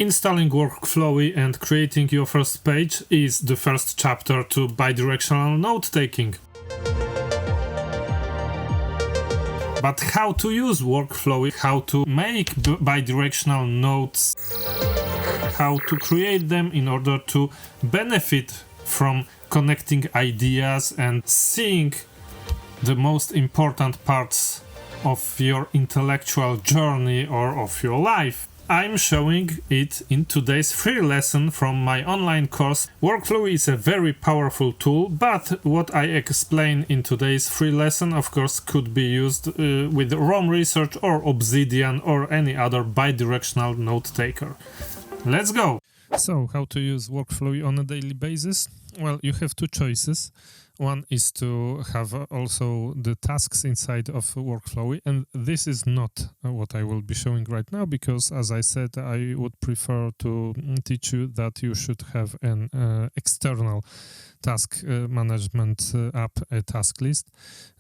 Installing WorkFlowy and creating your first page is the first chapter to bidirectional note-taking. But how to use WorkFlowy, how to make bidirectional notes, how to create them in order to benefit from connecting ideas and seeing the most important parts of your intellectual journey or of your life. I'm showing it in today's free lesson from my online course. WorkFlowy is a very powerful tool, but what I explain in today's free lesson, of course, could be used with Rome Research or Obsidian or any other bidirectional note taker. Let's go! So, how to use WorkFlowy on a daily basis? Well, you have two choices. One is to have also the tasks inside of WorkFlowy, and this is not what I will be showing right now, because as I said, I would prefer to teach you that you should have an external task management app, a task list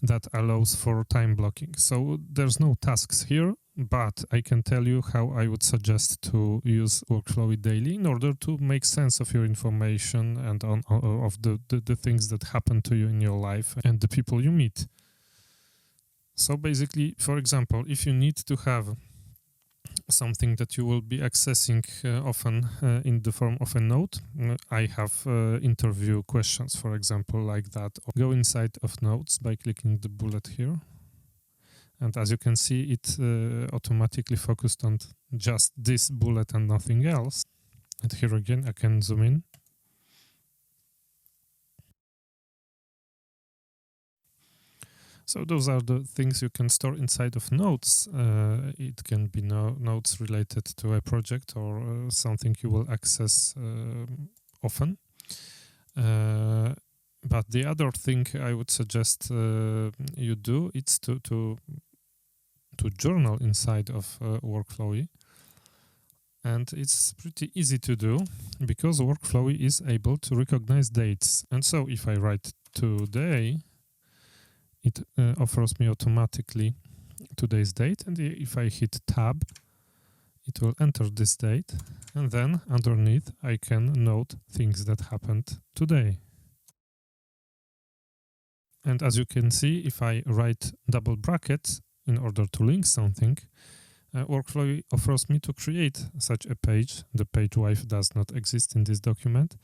that allows for time blocking. So there's no tasks here, but I can tell you how I would suggest to use WorkFlowy daily in order to make sense of your information and of the things that happen to you in your life and the people you meet. So basically, for example, if you need to have something that you will be accessing often in the form of a note, I have interview questions, for example, like that. Go inside of notes by clicking the bullet here. And as you can see, it automatically focused on just this bullet and nothing else. And here again, I can zoom in. So those are the things you can store inside of notes. It can be notes related to a project or something you will access often. But the other thing I would suggest you do is to journal inside of WorkFlowy. And it's pretty easy to do because WorkFlowy is able to recognize dates. And so if I write today, it offers me automatically today's date. And if I hit tab, it will enter this date. And then underneath, I can note things that happened today. And as you can see, if I write double brackets in order to link something, WorkFlowy offers me to create such a page. The page wife does not exist in this document,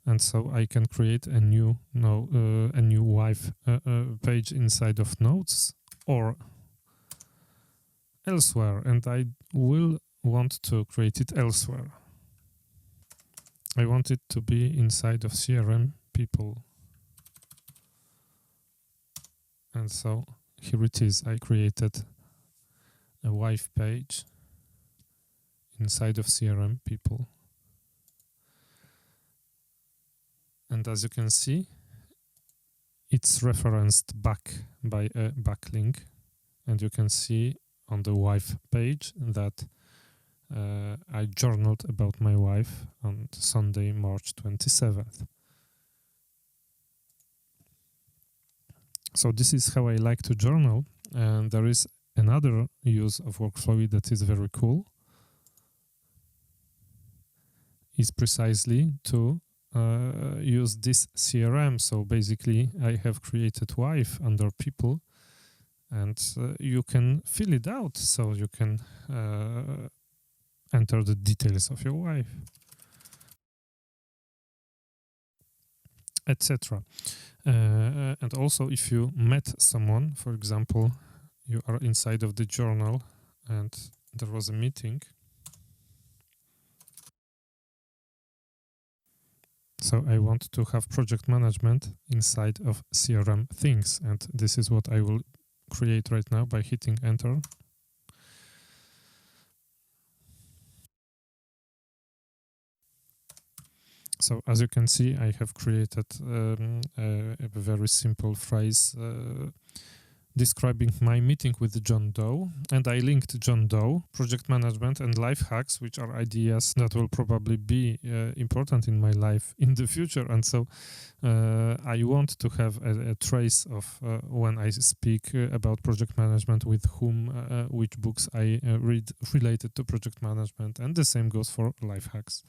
and so I can create a new wife page inside of notes or elsewhere, and I will want to create it elsewhere. I want it to be inside of CRM people. And so here it is. I created a wife page inside of CRM people. And as you can see, it's referenced back by a backlink. And you can see on the wife page that I journaled about my wife on Sunday, March 27th. So this is how I like to journal, and there is another use of WorkFlowy that is very cool. Is precisely to use this CRM. So basically, I have created wife under people, and you can fill it out. So you can enter the details of your wife, etc. And also, if you met someone, for example, you are inside of the journal and there was a meeting. So I want to have project management inside of CRM things. And this is what I will create right now by hitting enter. So as you can see, I have created a very simple phrase. describing my meeting with John Doe, and I linked John Doe, project management and life hacks, which are ideas that will probably be important in my life in the future. And so I want to have a trace of when I speak about project management, with whom, which books I read related to project management, and the same goes for life hacks.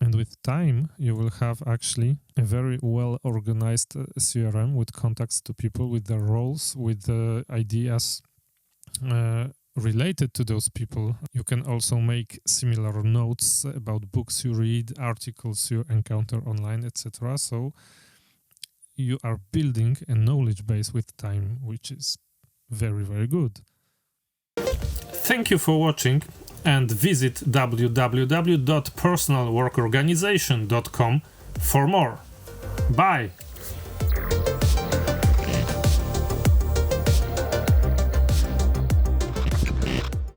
And with time, you will have actually a very well-organized CRM with contacts to people, with their roles, with the ideas related to those people. You can also make similar notes about books you read, articles you encounter online, etc. So you are building a knowledge base with time, which is very, very good. Thank you for watching, and visit www.personalworkorganization.com for more. Bye!